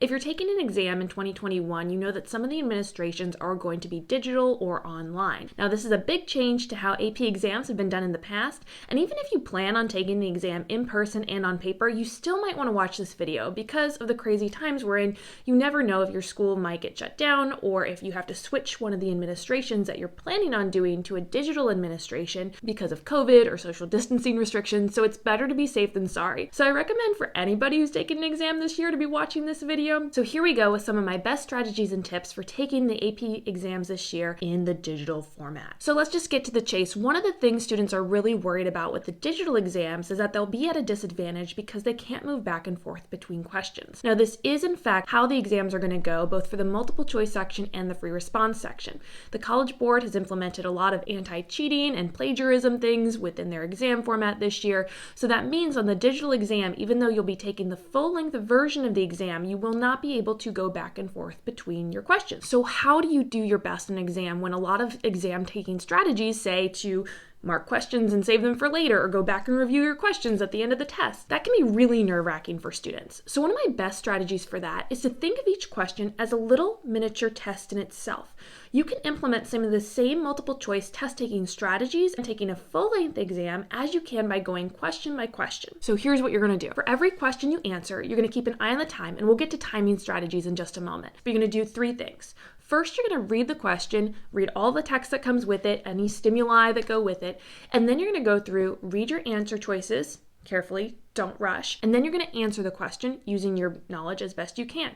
If you're taking an exam in 2021, you know that some of the administrations are going to be digital or online. Now, this is a big change to how AP exams have been done in the past, and even if you plan on taking the exam in person and on paper, you still might want to watch this video because of the crazy times we're in. You never know if your school might get shut down or if you have to switch one of the administrations that you're planning on doing to a digital administration because of COVID or social distancing restrictions, so it's better to be safe than sorry. So I recommend for anybody who's taking an exam this year to be watching this video. So here we go with some of my best strategies and tips for taking the AP exams this year in the digital format. So let's just get to the chase. One of the things students are really worried about with the digital exams is that they'll be at a disadvantage because they can't move back and forth between questions. Now, this is in fact how the exams are going to go, both for the multiple choice section and the free response section. The College Board has implemented a lot of anti-cheating and plagiarism things within their exam format this year. So that means on the digital exam, even though you'll be taking the full-length version of the exam, you will not be able to go back and forth between your questions. So how do you do your best in an exam when a lot of exam taking strategies say to mark questions and save them for later, or go back and review your questions at the end of the test? That can be really nerve-wracking for students. So one of my best strategies for that is to think of each question as a little miniature test in itself. You can implement some of the same multiple choice test-taking strategies and taking a full-length exam as you can by going question by question. So here's what you're going to do. For every question you answer, you're going to keep an eye on the time, and we'll get to timing strategies in just a moment. But you're going to do 3 things. First, you're going to read the question, read all the text that comes with it, any stimuli that go with it, and then you're going to go through, read your answer choices carefully, don't rush, and then you're going to answer the question using your knowledge as best you can.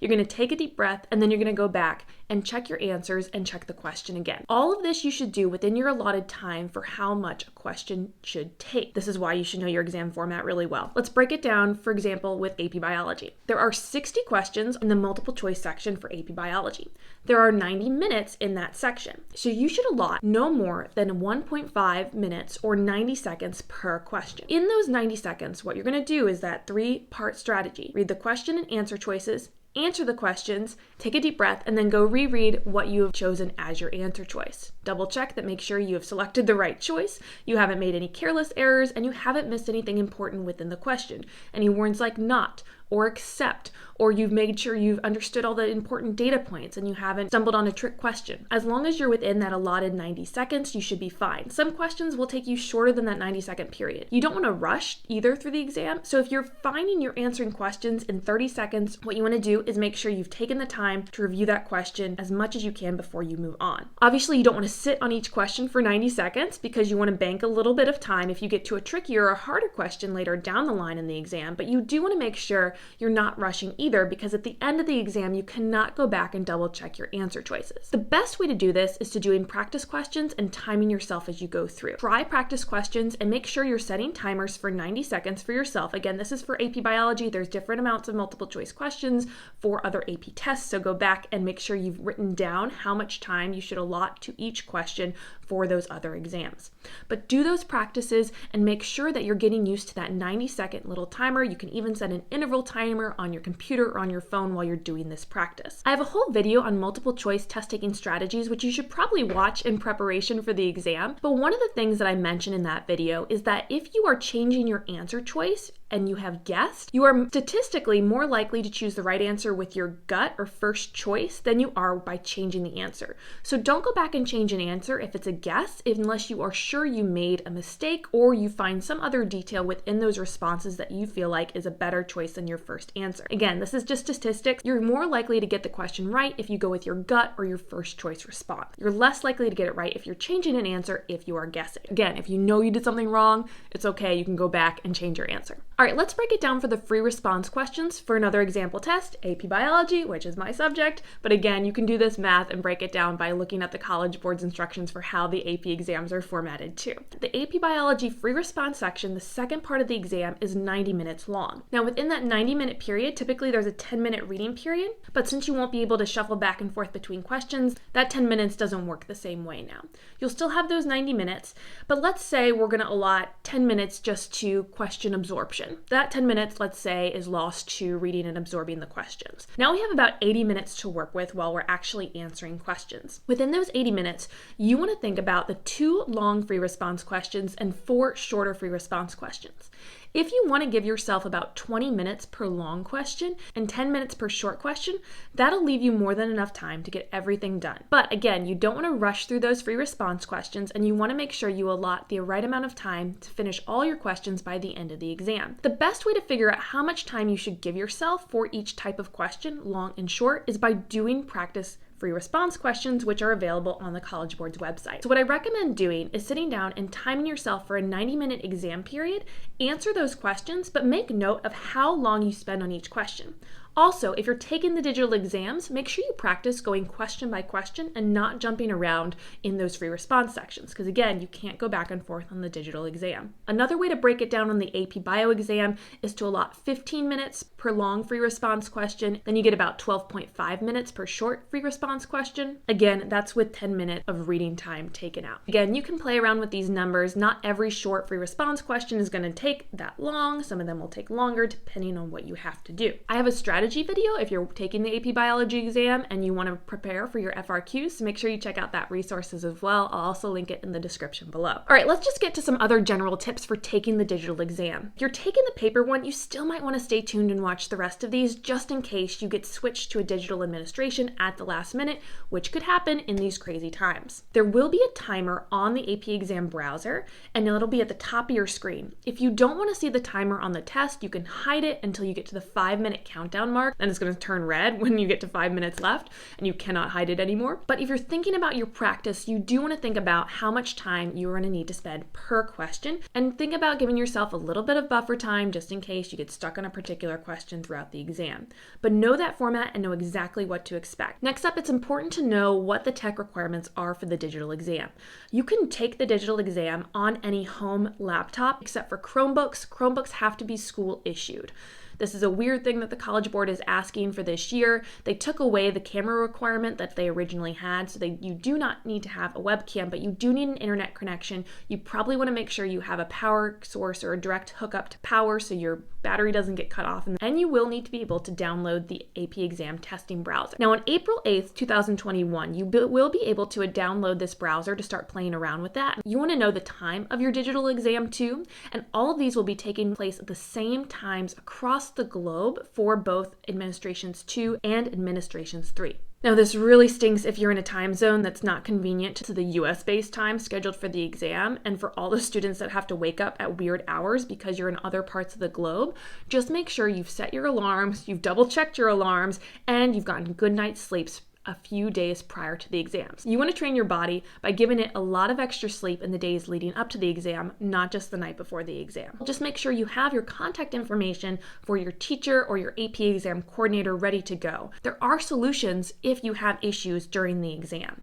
You're going to take a deep breath, and then you're going to go back and check your answers and check the question again. All of this you should do within your allotted time for how much a question should take. This is why you should know your exam format really well. Let's break it down, for example, with AP Biology. There are 60 questions in the multiple choice section for AP Biology. There are 90 minutes in that section. So you should allot no more than 1.5 minutes or 90 seconds per question. In those 90 seconds, what you're going to do is that 3-part strategy. Read the question and answer choices, answer the questions, take a deep breath, and then go reread what you have chosen as your answer choice. Double check that, make sure you have selected the right choice, you haven't made any careless errors, and you haven't missed anything important within the question. Any words like not or except, or you've made sure you've understood all the important data points and you haven't stumbled on a trick question. As long as you're within that allotted 90 seconds, you should be fine. Some questions will take you shorter than that 90-second period. You don't want to rush either through the exam, so if you're finding you're answering questions in 30 seconds, what you want to do is make sure you've taken the time to review that question as much as you can before you move on. Obviously, you don't want to sit on each question for 90 seconds because you want to bank a little bit of time if you get to a trickier or harder question later down the line in the exam, but you do want to make sure you're not rushing either, because at the end of the exam, you cannot go back and double check your answer choices. The best way to do this is to doing practice questions and timing yourself as you go through. Try practice questions and make sure you're setting timers for 90 seconds for yourself. Again, this is for AP Biology. There's different amounts of multiple choice questions for other AP tests, so go back and make sure you've written down how much time you should allot to each question for those other exams. But do those practices and make sure that you're getting used to that 90-second little timer. You can even set an interval timer on your computer or on your phone while you're doing this practice. I have a whole video on multiple choice test taking strategies, which you should probably watch in preparation for the exam. But one of the things that I mentioned in that video is that if you are changing your answer choice and you have guessed, you are statistically more likely to choose the right answer with your gut or first choice than you are by changing the answer. So don't go back and change an answer if it's a guess, unless you are sure you made a mistake or you find some other detail within those responses that you feel like is a better choice than your first answer. Again, this is just statistics. You're more likely to get the question right if you go with your gut or your first choice response. You're less likely to get it right if you're changing an answer if you are guessing. Again, if you know you did something wrong, it's okay. You can go back and change your answer. All right, let's break it down for the free response questions for another example test, AP Biology, which is my subject. But again, you can do this math and break it down by looking at the College Board's instructions for how the AP exams are formatted too. The AP Biology free response section, the second part of the exam, is 90 minutes long. Now, within that 90-minute period, typically there's a 10-minute reading period, but since you won't be able to shuffle back and forth between questions, that 10 minutes doesn't work the same way now. You'll still have those 90 minutes, but let's say we're going to allot 10 minutes just to question absorption. That 10 minutes, let's say, is lost to reading and absorbing the questions. Now we have about 80 minutes to work with while we're actually answering questions. Within those 80 minutes, you want to think about the 2 long free response questions and 4 shorter free response questions. If you want to give yourself about 20 minutes per long question and 10 minutes per short question, that'll leave you more than enough time to get everything done. But again, you don't want to rush through those free response questions, and you want to make sure you allot the right amount of time to finish all your questions by the end of the exam. The best way to figure out how much time you should give yourself for each type of question, long and short, is by doing practice free response questions, which are available on the College Board's website. So what I recommend doing is sitting down and timing yourself for a 90-minute exam period, answer those questions, but make note of how long you spend on each question. Also, if you're taking the digital exams, make sure you practice going question by question and not jumping around in those free response sections, because again, you can't go back and forth on the digital exam. Another way to break it down on the AP Bio exam is to allot 15 minutes per long free response question, then you get about 12.5 minutes per short free response question. Again, that's with 10 minutes of reading time taken out. Again, you can play around with these numbers. Not every short free response question is going to take that long. Some of them will take longer depending on what you have to do. I have a strategy video if you're taking the AP Biology exam and you want to prepare for your FRQs, so make sure you check out that resources as well. I'll also link it in the description below. All right, let's just get to some other general tips for taking the digital exam. If you're taking the paper one, you still might want to stay tuned and watch the rest of these just in case you get switched to a digital administration at the last minute, which could happen in these crazy times. There will be a timer on the AP exam browser, and it'll be at the top of your screen. If you don't want to see the timer on the test, you can hide it until you get to the 5-minute countdown mark. Then it's going to turn red when you get to 5 minutes left and you cannot hide it anymore. But if you're thinking about your practice, you do want to think about how much time you're going to need to spend per question, and think about giving yourself a little bit of buffer time just in case you get stuck on a particular question throughout the exam. But know that format and know exactly what to expect. Next up, it's important to know what the tech requirements are for the digital exam. You can take the digital exam on any home laptop except for Chromebooks. Chromebooks have to be school issued. This is a weird thing that the College Board is asking for this year. They took away the camera requirement that they originally had, so you do not need to have a webcam, but you do need an internet connection. You probably want to make sure you have a power source or a direct hookup to power so your battery doesn't get cut off, and you will need to be able to download the AP exam testing browser. Now on April 8th, 2021, you will be able to download this browser to start playing around with that. You want to know the time of your digital exam too, and all of these will be taking place at the same times across the globe for both Administrations 2 and Administrations 3. Now, this really stinks if you're in a time zone that's not convenient to the US-based time scheduled for the exam, and for all the students that have to wake up at weird hours because you're in other parts of the globe. Just make sure you've set your alarms, you've double-checked your alarms, and you've gotten good night's sleeps a few days prior to the exams. You want to train your body by giving it a lot of extra sleep in the days leading up to the exam, not just the night before the exam. Just make sure you have your contact information for your teacher or your AP exam coordinator ready to go. There are solutions if you have issues during the exam.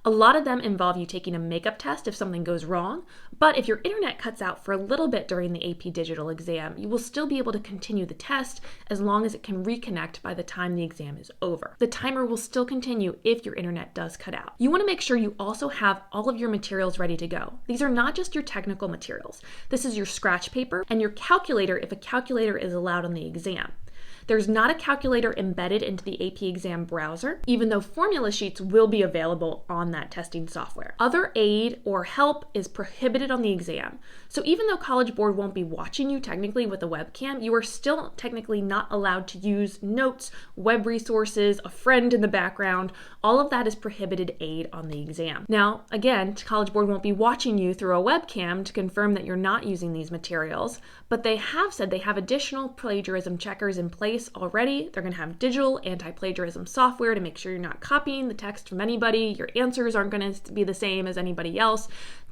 A lot of them involve you taking a makeup test if something goes wrong, but if your internet cuts out for a little bit during the AP digital exam, you will still be able to continue the test as long as it can reconnect by the time the exam is over. The timer will still continue if your internet does cut out. You want to make sure you also have all of your materials ready to go. These are not just your technical materials. This is your scratch paper and your calculator if a calculator is allowed on the exam. There's not a calculator embedded into the AP exam browser, even though formula sheets will be available on that testing software. Other aid or help is prohibited on the exam. So even though College Board won't be watching you technically with a webcam, you are still technically not allowed to use notes, web resources, a friend in the background. All of that is prohibited aid on the exam. Now, again, College Board won't be watching you through a webcam to confirm that you're not using these materials, but they have said they have additional plagiarism checkers in place already. They're going to have digital anti-plagiarism software to make sure you're not copying the text from anybody. Your answers aren't going to be the same as anybody else.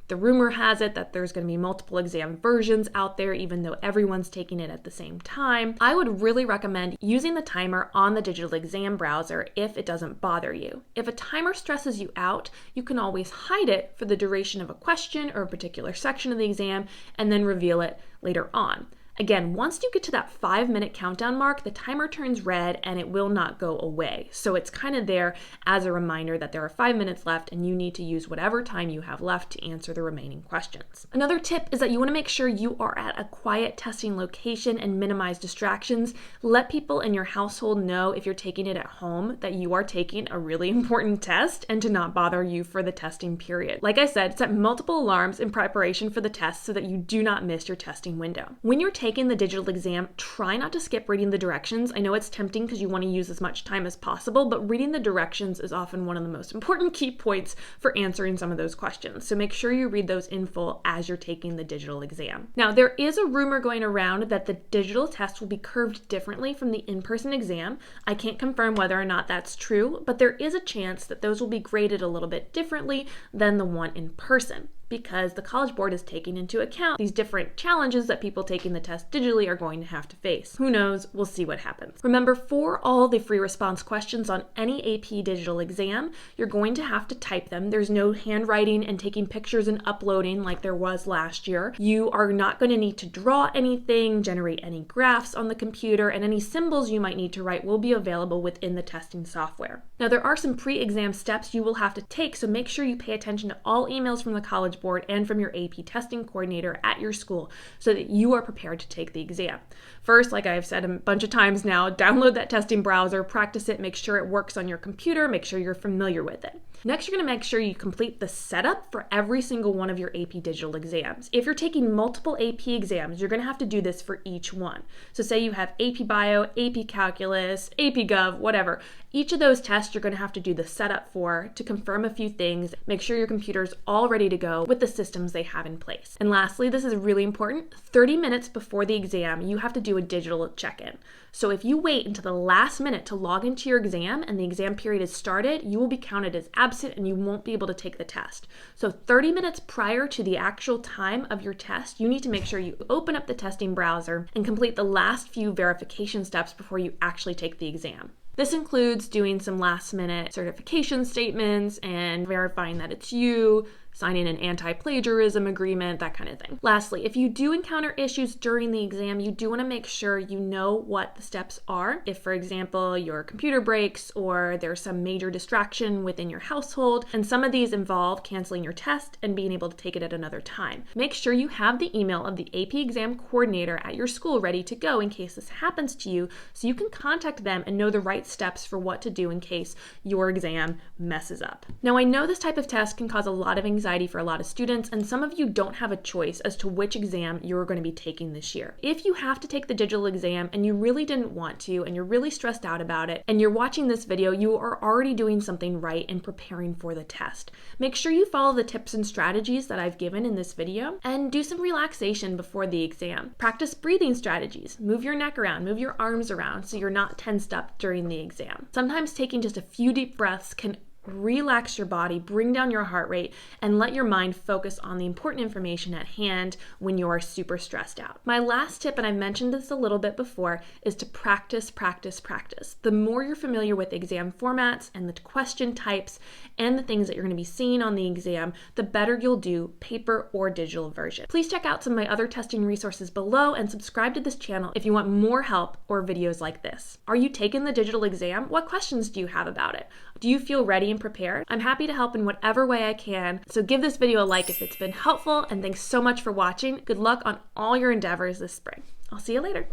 The rumor has it that there's going to be multiple exam versions out there, even though everyone's taking it at the same time. I would really recommend using the timer on the digital exam browser if it doesn't bother you. If a timer stresses you out, you can always hide it for the duration of a question or a particular section of the exam and then reveal it later on. Again, once you get to that 5-minute countdown mark, the timer turns red and it will not go away. So it's kind of there as a reminder that there are 5 minutes left and you need to use whatever time you have left to answer the remaining questions. Another tip is that you want to make sure you are at a quiet testing location and minimize distractions. Let people in your household know if you're taking it at home that you are taking a really important test and to not bother you for the testing period. Like I said, set multiple alarms in preparation for the test so that you do not miss your testing window. When you're taking the digital exam, try not to skip reading the directions. I know it's tempting because you want to use as much time as possible, but reading the directions is often one of the most important key points for answering some of those questions. So make sure you read those in full as you're taking the digital exam. Now, there is a rumor going around that the digital test will be curved differently from the in-person exam. I can't confirm whether or not that's true, but there is a chance that those will be graded a little bit differently than the one in person, because the College Board is taking into account these different challenges that people taking the test digitally are going to have to face. Who knows? We'll see what happens. Remember, for all the free response questions on any AP digital exam, you're going to have to type them. There's no handwriting and taking pictures and uploading like there was last year. You are not going to need to draw anything, generate any graphs on the computer, and any symbols you might need to write will be available within the testing software. Now, there are some pre-exam steps you will have to take, so make sure you pay attention to all emails from the College Board and from your AP testing coordinator at your school so that you are prepared to take the exam. First, like I've said a bunch of times now, download that testing browser, practice it, make sure it works on your computer, make sure you're familiar with it. Next, you're going to make sure you complete the setup for every single one of your AP digital exams. If you're taking multiple AP exams, you're going to have to do this for each one. So say you have AP Bio, AP Calculus, AP Gov, whatever. Each of those tests you're going to have to do the setup for to confirm a few things, make sure your computer's all ready to go with the systems they have in place. And lastly, this is really important, 30 minutes before the exam, you have to do a digital check-in. So if you wait until the last minute to log into your exam and the exam period is started, you will be counted as absent and you won't be able to take the test. So 30 minutes prior to the actual time of your test, you need to make sure you open up the testing browser and complete the last few verification steps before you actually take the exam. This includes doing some last-minute certification statements and verifying that it's you, signing an anti-plagiarism agreement, that kind of thing. Lastly, if you do encounter issues during the exam, you do want to make sure you know what the steps are. If, for example, your computer breaks or there's some major distraction within your household, and some of these involve canceling your test and being able to take it at another time. Make sure you have the email of the AP exam coordinator at your school ready to go in case this happens to you, so you can contact them and know the right steps for what to do in case your exam messes up. Now, I know this type of test can cause a lot of anxiety for a lot of students, and some of you don't have a choice as to which exam you're going to be taking this year. If you have to take the digital exam and you really didn't want to, and you're really stressed out about it, and you're watching this video, you are already doing something right and preparing for the test. Make sure you follow the tips and strategies that I've given in this video, and do some relaxation before the exam. Practice breathing strategies. Move your neck around, move your arms around so you're not tensed up during the exam. Sometimes taking just a few deep breaths can relax your body, bring down your heart rate, and let your mind focus on the important information at hand when you're super stressed out. My last tip, and I mentioned this a little bit before, is to practice, practice, practice. The more you're familiar with exam formats and the question types and the things that you're going to be seeing on the exam, the better you'll do, paper or digital version. Please check out some of my other testing resources below and subscribe to this channel if you want more help or videos like this. Are you taking the digital exam? What questions do you have about it? Do you feel ready and prepared? I'm happy to help in whatever way I can, so give this video a like if it's been helpful, and thanks so much for watching. Good luck on all your endeavors this spring. I'll see you later.